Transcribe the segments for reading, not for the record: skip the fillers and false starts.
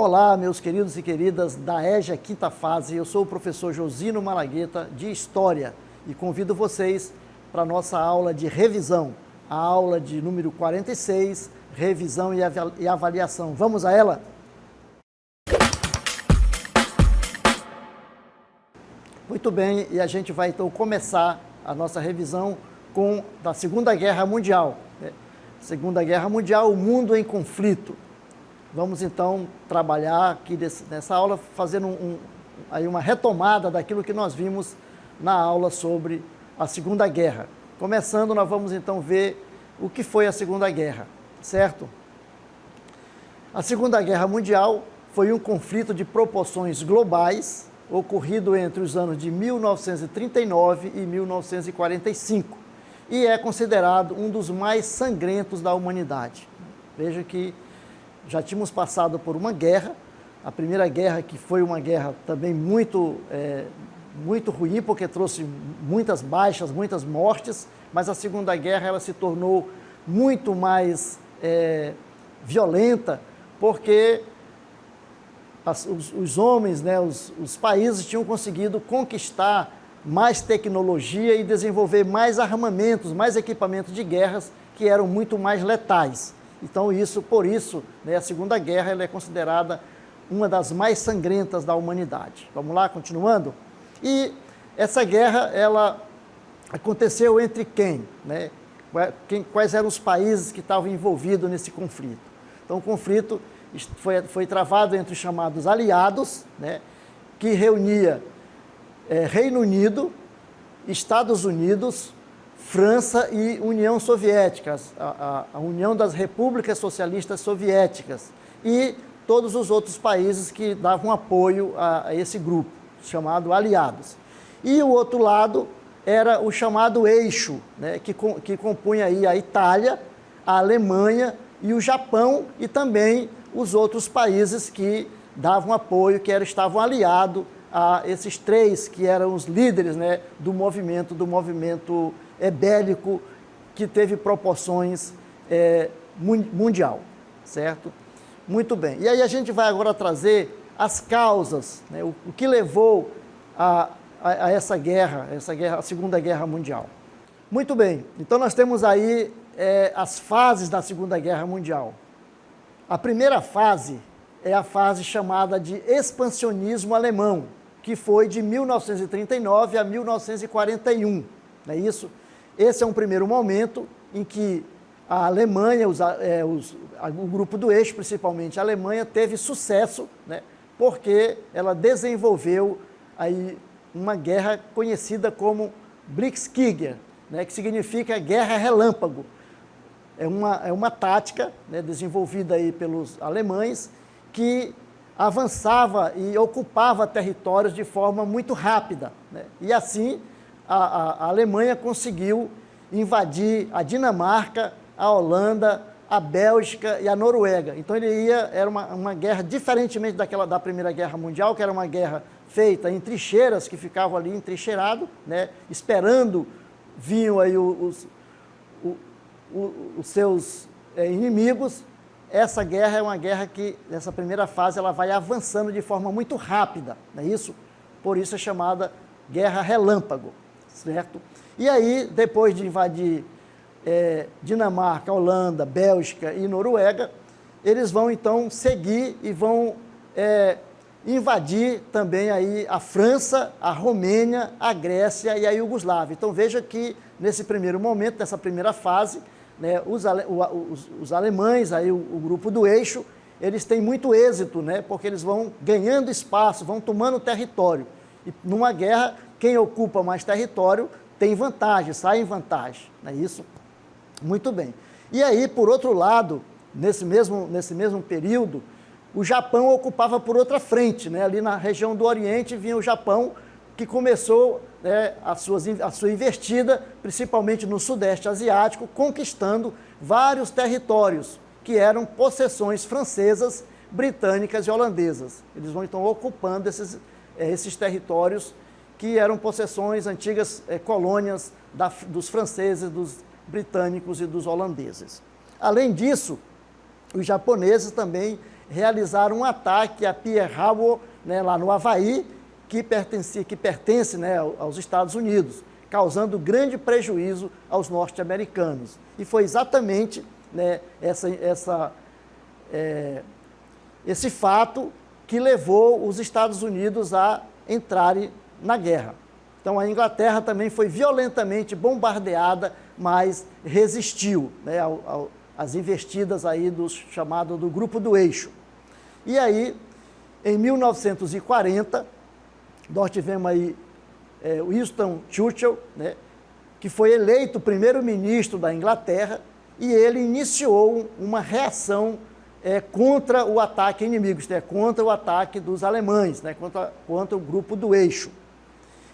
Olá, meus queridos e queridas da EJA Quinta Fase, eu sou o professor Josino Malagueta, de História, e convido vocês para a nossa aula de revisão, a aula de número 46, revisão e avaliação. Vamos a ela? Muito bem, e a gente vai então começar a nossa revisão da Segunda Guerra Mundial. Segunda Guerra Mundial, o mundo em conflito. Vamos então trabalhar aqui nessa aula, fazendo aí uma retomada daquilo que nós vimos na aula sobre a Segunda Guerra. Começando, nós vamos então ver o que foi a Segunda Guerra, certo? A Segunda Guerra Mundial foi um conflito de proporções globais, ocorrido entre os anos de 1939 e 1945, e é considerado um dos mais sangrentos da humanidade. Veja que já tínhamos passado por uma guerra, a Primeira Guerra, que foi uma guerra também muito ruim, porque trouxe muitas baixas, muitas mortes, mas a Segunda Guerra ela se tornou muito mais violenta, porque os homens, né, os países tinham conseguido conquistar mais tecnologia e desenvolver mais armamentos, mais equipamentos de guerras que eram muito mais letais. Então, por isso, né, a Segunda Guerra ela é considerada uma das mais sangrentas da humanidade. Vamos lá, continuando? E essa guerra, ela aconteceu entre quem? Né? Quais eram os países que estavam envolvidos nesse conflito? Então, o conflito foi travado entre os chamados aliados, né, que reunia Reino Unido, Estados Unidos, França e União Soviética, a União das Repúblicas Socialistas Soviéticas, e todos os outros países que davam apoio a esse grupo, chamado aliados. E o outro lado era o chamado eixo, né, que compunha aí a Itália, a Alemanha e o Japão, e também os outros países que davam apoio, estavam aliados a esses três que eram os líderes, né, do movimento bélico que teve proporções mundial, certo? Muito bem. E aí a gente vai agora trazer as causas, né, o que levou a essa guerra, a Segunda Guerra Mundial. Muito bem. Então nós temos aí as fases da Segunda Guerra Mundial. A primeira fase é a fase chamada de expansionismo alemão, que foi de 1939 a 1941, não é isso? Esse é um primeiro momento em que a Alemanha, o grupo do eixo, principalmente a Alemanha, teve sucesso, né, porque ela desenvolveu aí uma guerra conhecida como Blitzkrieg, né, que significa guerra relâmpago. É uma tática, né, desenvolvida aí pelos alemães, que avançava e ocupava territórios de forma muito rápida, né? E assim a Alemanha conseguiu invadir a Dinamarca, a Holanda, a Bélgica e a Noruega. Então era uma guerra diferentemente da Primeira Guerra Mundial, que era uma guerra feita em trincheiras, que ficavam ali entrincheirados, né, esperando vinham aí os seus inimigos. Essa guerra é uma guerra que, nessa primeira fase, ela vai avançando de forma muito rápida, não é isso? Por isso é chamada Guerra Relâmpago, certo? E aí, depois de invadir Dinamarca, Holanda, Bélgica e Noruega, eles vão então seguir e vão invadir também aí a França, a Romênia, a Grécia e a Iugoslávia. Então veja que nesse primeiro momento, nessa primeira fase, né, os alemães, aí o grupo do eixo, eles têm muito êxito, né, porque eles vão ganhando espaço, vão tomando território. E numa guerra, quem ocupa mais território tem vantagem, sai em vantagem, não é isso? Muito bem. E aí, por outro lado, nesse mesmo período, o Japão ocupava por outra frente, né, ali na região do Oriente vinha o Japão, que começou, né, a sua investida, principalmente no Sudeste Asiático, conquistando vários territórios que eram possessões francesas, britânicas e holandesas. Eles vão então ocupando esses territórios que eram possessões, antigas colônias dos franceses, dos britânicos e dos holandeses. Além disso, os japoneses também realizaram um ataque a Pearl Harbor, né, lá no Havaí, que pertence, né, aos Estados Unidos, causando grande prejuízo aos norte-americanos. E foi exatamente, né, esse fato que levou os Estados Unidos a entrarem na guerra. Então a Inglaterra também foi violentamente bombardeada, mas resistiu, né, às investidas aí do Grupo do Eixo. E aí, em 1940, nós tivemos aí Winston Churchill, né, que foi eleito primeiro-ministro da Inglaterra, e ele iniciou uma reação contra o ataque inimigo, isto é, contra o ataque dos alemães, né, contra o Grupo do Eixo.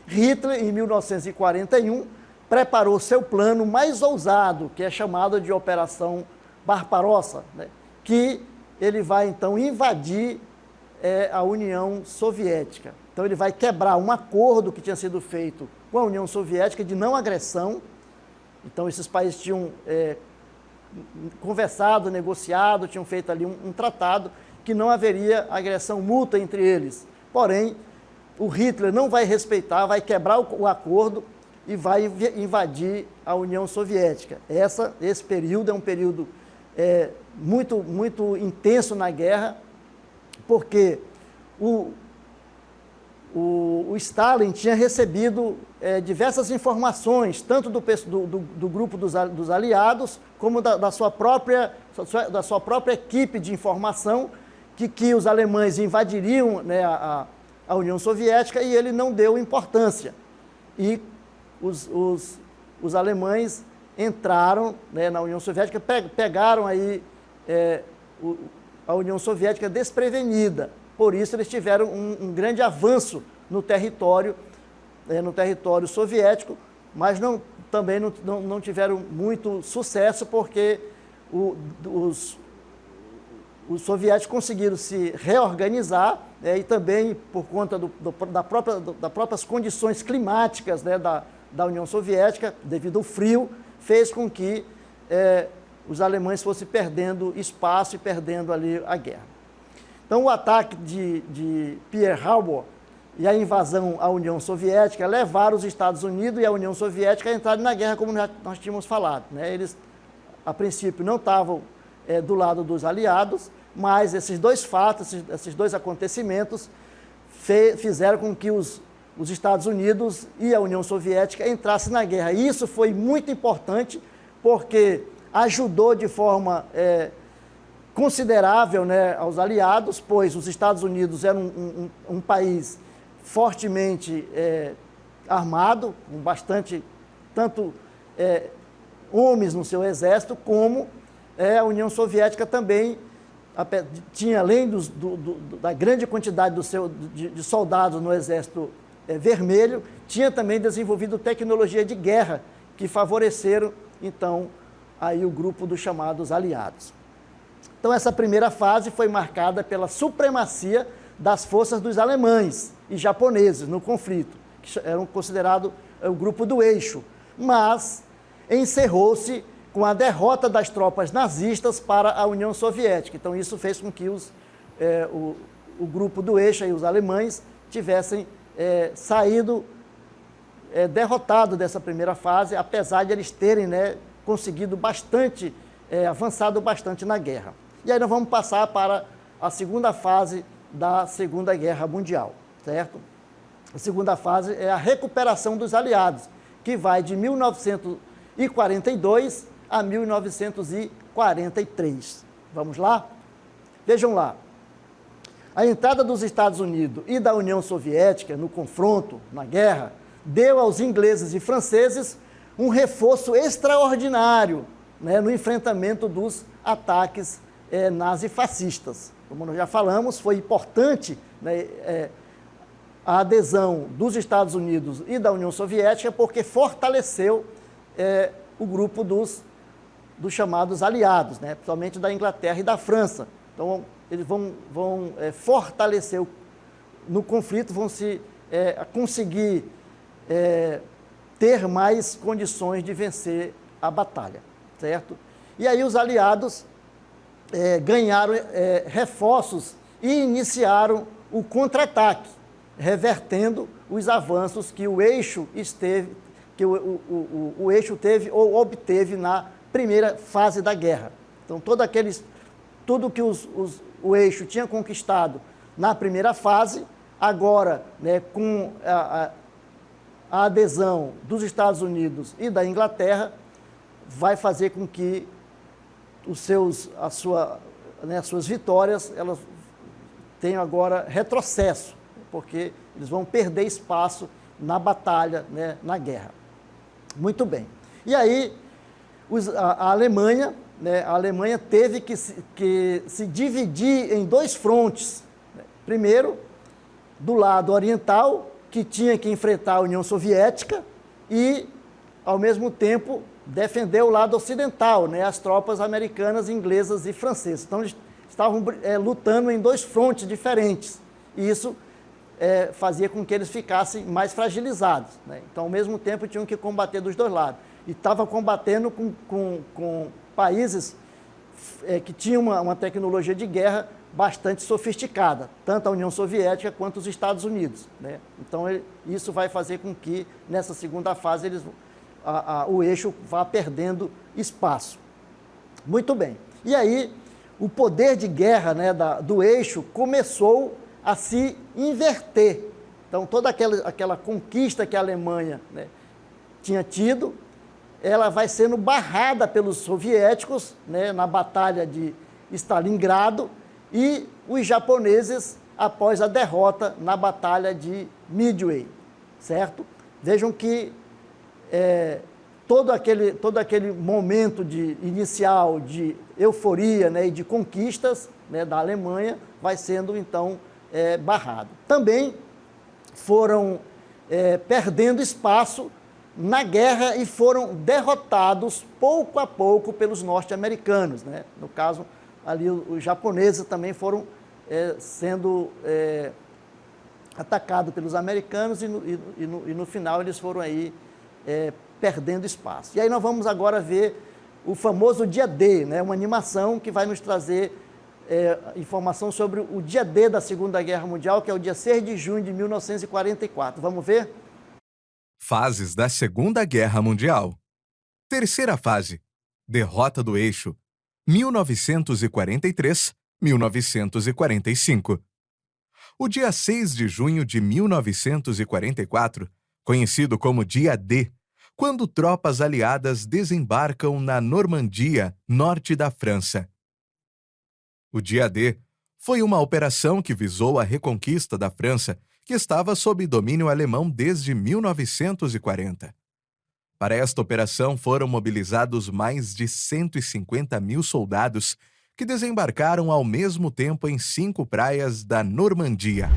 Hitler, em 1941, preparou seu plano mais ousado, que é chamado de Operação Barbarossa, né, que ele vai, então, invadir a União Soviética. Então, ele vai quebrar um acordo que tinha sido feito com a União Soviética de não agressão. Então, esses países tinham conversado, negociado, tinham feito ali um tratado que não haveria agressão mútua entre eles. Porém, o Hitler não vai respeitar, vai quebrar o acordo e vai invadir a União Soviética. Esse período é um período muito, muito intenso na guerra, porque o Stalin tinha recebido diversas informações, tanto do grupo dos aliados, como da sua própria equipe de informação, que os alemães invadiriam, né, a União Soviética, e ele não deu importância. E os alemães entraram, né, na União Soviética, pegaram aí a União Soviética desprevenida. Por isso eles tiveram um grande avanço no território soviético, mas também não tiveram muito sucesso, porque os soviéticos conseguiram se reorganizar, e também por conta das próprias condições climáticas, né, da União Soviética, devido ao frio, fez com que os alemães fossem perdendo espaço e perdendo ali a guerra. Então, o ataque de Pearl Harbor e a invasão à União Soviética levaram os Estados Unidos e a União Soviética a entrarem na guerra, como nós tínhamos falado, né? Eles, a princípio, não estavam do lado dos aliados, mas esses dois fatos, esses dois acontecimentos fizeram com que os Estados Unidos e a União Soviética entrassem na guerra. E isso foi muito importante, porque ajudou de forma considerável, né, aos aliados, pois os Estados Unidos eram um país fortemente armado, com bastante, tanto homens no seu exército, como a União Soviética também tinha, além da grande quantidade de soldados no exército vermelho, tinha também desenvolvido tecnologia de guerra, que favoreceram, então, aí o grupo dos chamados aliados. Então, essa primeira fase foi marcada pela supremacia das forças dos alemães e japoneses no conflito, que eram considerados o grupo do Eixo, mas encerrou-se com a derrota das tropas nazistas para a União Soviética. Então, isso fez com que o grupo do Eixo e os alemães tivessem saído derrotado dessa primeira fase, apesar de eles terem, né, conseguido bastante, avançado bastante na guerra. E aí nós vamos passar para a segunda fase da Segunda Guerra Mundial, certo? A segunda fase é a recuperação dos aliados, que vai de 1942 a 1943. Vamos lá? Vejam lá. A entrada dos Estados Unidos e da União Soviética no confronto, na guerra, deu aos ingleses e franceses um reforço extraordinário, né, no enfrentamento dos ataques nazifascistas. Como nós já falamos, foi importante, né, a adesão dos Estados Unidos e da União Soviética, porque fortaleceu o grupo dos chamados aliados, né, principalmente da Inglaterra e da França. Então, eles vão fortalecer no conflito, vão se conseguir ter mais condições de vencer a batalha, certo? E aí os aliados ganharam reforços e iniciaram o contra-ataque, revertendo os avanços que o eixo teve ou obteve na primeira fase da guerra. Então, tudo que o eixo tinha conquistado na primeira fase, agora, né, com a adesão dos Estados Unidos e da Inglaterra, vai fazer com que as suas vitórias elas tenham agora retrocesso, porque eles vão perder espaço na batalha, né, na guerra. Muito bem. E aí, a Alemanha, né, teve que se dividir em dois frontes. Primeiro, do lado oriental, que tinha que enfrentar a União Soviética e, ao mesmo tempo, defender o lado ocidental, né, as tropas americanas, inglesas e francesas. Então, eles estavam lutando em dois frontes diferentes. E isso fazia com que eles ficassem mais fragilizados, né? Então, ao mesmo tempo, tinham que combater dos dois lados. E estava combatendo com países que tinham uma tecnologia de guerra bastante sofisticada, tanto a União Soviética quanto os Estados Unidos, né? Então, isso vai fazer com que, nessa segunda fase, o eixo vá perdendo espaço. Muito bem. E aí, o poder de guerra, né, do eixo começou a se inverter. Então, toda aquela conquista que a Alemanha, né, tinha tido, ela vai sendo barrada pelos soviéticos, né, na Batalha de Stalingrado, e os japoneses após a derrota na Batalha de Midway, certo? Vejam que todo aquele momento inicial de euforia, né, e de conquistas, né, da Alemanha vai sendo, então, barrado. Também foram perdendo espaço na guerra e foram derrotados pouco a pouco pelos norte-americanos, né? No caso, ali os japoneses também foram sendo atacados pelos americanos e no final eles foram aí perdendo espaço. E aí nós vamos agora ver o famoso dia D, né? Uma animação que vai nos trazer informação sobre o dia D da Segunda Guerra Mundial, que é o dia 6 de junho de 1944. Vamos ver? Fases da Segunda Guerra Mundial. Terceira fase. Derrota do eixo. 1943-1945. O dia 6 de junho de 1944, conhecido como Dia D, quando tropas aliadas desembarcam na Normandia, norte da França. O Dia D foi uma operação que visou a reconquista da França, que estava sob domínio alemão desde 1940. Para esta operação foram mobilizados mais de 150 mil soldados que desembarcaram ao mesmo tempo em 5 praias da Normandia: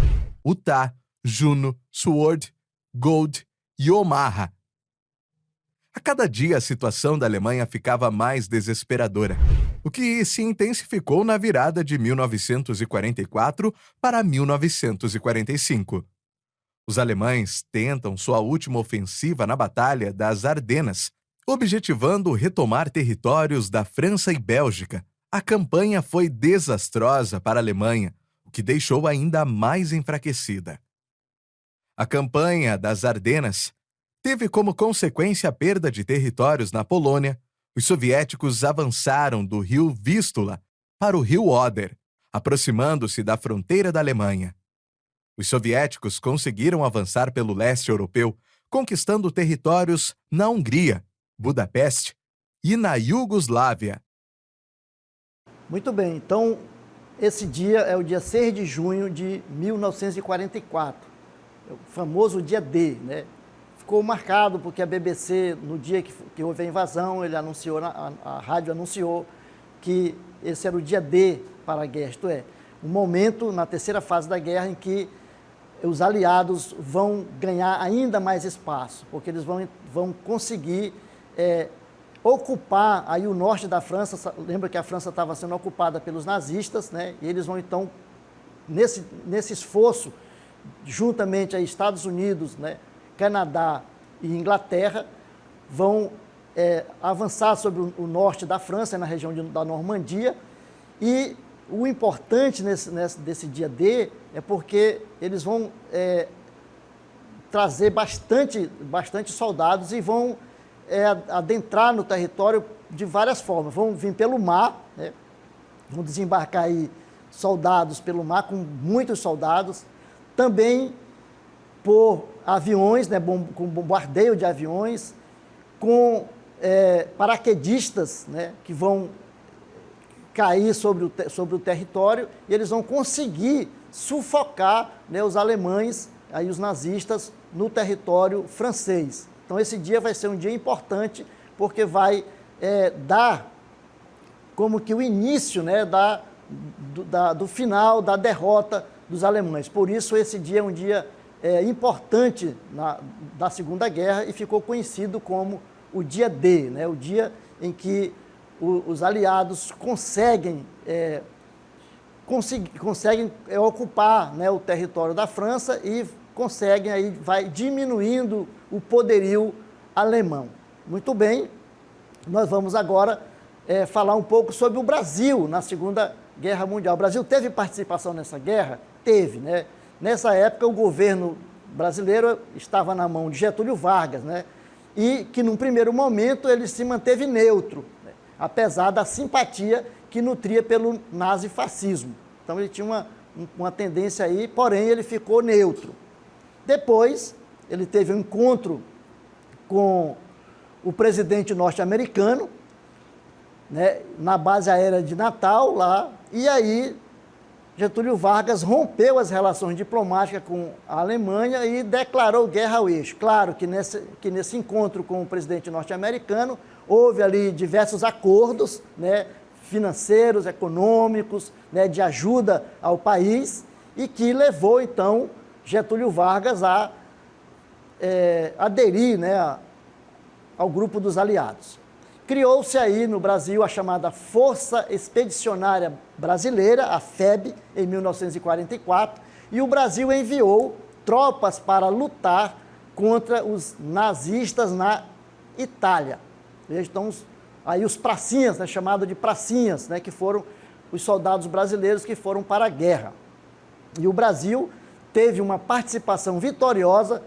Utah, Juno, Sword, Gold e Omaha. A cada dia a situação da Alemanha ficava mais desesperadora, o que se intensificou na virada de 1944 para 1945. Os alemães tentam sua última ofensiva na Batalha das Ardenas, objetivando retomar territórios da França e Bélgica. A campanha foi desastrosa para a Alemanha, o que deixou ainda mais enfraquecida. A campanha das Ardenas teve como consequência a perda de territórios na Polônia. Os soviéticos avançaram do rio Vístula para o rio Oder, aproximando-se da fronteira da Alemanha. Os soviéticos conseguiram avançar pelo leste europeu, conquistando territórios na Hungria, Budapeste e na Iugoslávia. Muito bem, então esse dia é o dia 6 de junho de 1944, o famoso dia D, né? Ficou marcado porque a BBC, no dia que houve a invasão, ele anunciou, a rádio anunciou que esse era o dia D para a guerra, isto é, um momento na terceira fase da guerra em que os aliados vão ganhar ainda mais espaço, porque eles vão conseguir ocupar aí o norte da França. Lembra que a França estava sendo ocupada pelos nazistas, né? E eles vão então, nesse esforço, juntamente a Estados Unidos, né, Canadá e Inglaterra, vão avançar sobre o norte da França, na região da Normandia, E o importante desse dia D é porque eles vão trazer bastante soldados e vão adentrar no território de várias formas. Vão vir pelo mar, né? Vão desembarcar aí soldados pelo mar, com muitos soldados. Também por aviões, né? Com bombardeio de aviões, com paraquedistas, né? Que vão cair sobre o território e eles vão conseguir sufocar, né, os alemães, aí os nazistas, no território francês. Então esse dia vai ser um dia importante porque vai dar como que o início, né, do final da derrota dos alemães. Por isso esse dia é um dia importante da Segunda Guerra e ficou conhecido como o dia D, né, o dia em que os aliados conseguem ocupar, né, o território da França e conseguem, aí vai diminuindo o poderio alemão. Muito bem, nós vamos agora falar um pouco sobre o Brasil na Segunda Guerra Mundial. O Brasil teve participação nessa guerra? Teve, né? Nessa época o governo brasileiro estava na mão de Getúlio Vargas, né? E que num primeiro momento ele se manteve neutro, apesar da simpatia que nutria pelo nazifascismo. Então ele tinha uma tendência aí, porém ele ficou neutro. Depois ele teve um encontro com o presidente norte-americano, né, na base aérea de Natal, lá, e aí Getúlio Vargas rompeu as relações diplomáticas com a Alemanha e declarou guerra ao eixo. Claro que nesse encontro com o presidente norte-americano houve ali diversos acordos, né, financeiros, econômicos, né, de ajuda ao país e que levou, então, Getúlio Vargas a aderir, né, ao grupo dos aliados. Criou-se aí no Brasil a chamada Força Expedicionária Brasileira, a FEB, em 1944, e o Brasil enviou tropas para lutar contra os nazistas na Itália. Então, aí os pracinhas, né, chamado de pracinhas, né, que foram os soldados brasileiros que foram para a guerra. E o Brasil teve uma participação vitoriosa,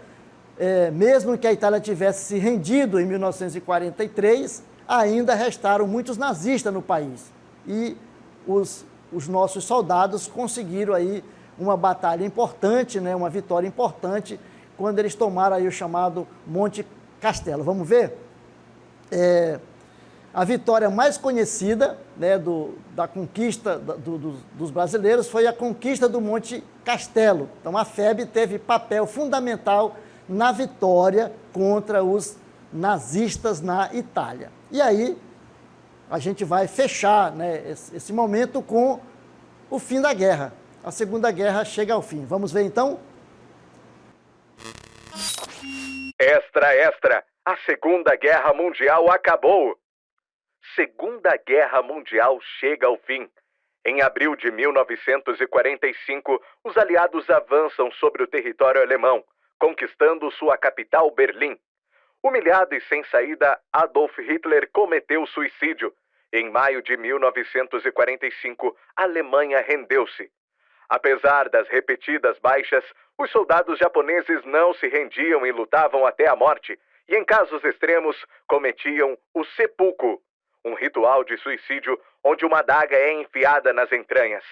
mesmo que a Itália tivesse se rendido em 1943, ainda restaram muitos nazistas no país. E os nossos soldados conseguiram aí uma batalha importante, né, uma vitória importante, quando eles tomaram aí o chamado Monte Castelo. Vamos ver? A vitória mais conhecida, né, da conquista dos brasileiros foi a conquista do Monte Castelo. Então a FEB teve papel fundamental na vitória contra os nazistas na Itália. E aí a gente vai fechar, né, esse momento com o fim da guerra. A Segunda Guerra chega ao fim. Vamos ver então? Extra, extra! A Segunda Guerra Mundial acabou! Segunda Guerra Mundial chega ao fim. Em abril de 1945, os aliados avançam sobre o território alemão, conquistando sua capital, Berlim. Humilhado e sem saída, Adolf Hitler cometeu suicídio. Em maio de 1945, a Alemanha rendeu-se. Apesar das repetidas baixas, os soldados japoneses não se rendiam e lutavam até a morte, e em casos extremos cometiam o seppuku, um ritual de suicídio onde uma adaga é enfiada nas entranhas.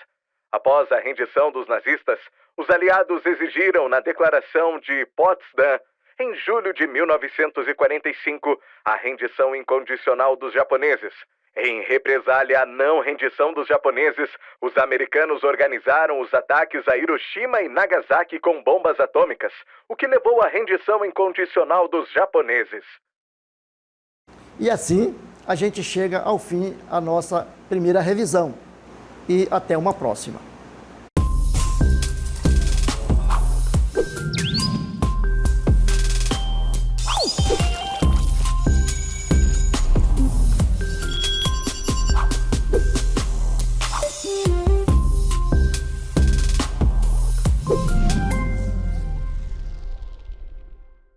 Após a rendição dos nazistas, os aliados exigiram na Declaração de Potsdam, em julho de 1945, a rendição incondicional dos japoneses. Em represália à não rendição dos japoneses, os americanos organizaram os ataques a Hiroshima e Nagasaki com bombas atômicas, o que levou à rendição incondicional dos japoneses. E assim, a gente chega ao fim a nossa primeira revisão. E até uma próxima.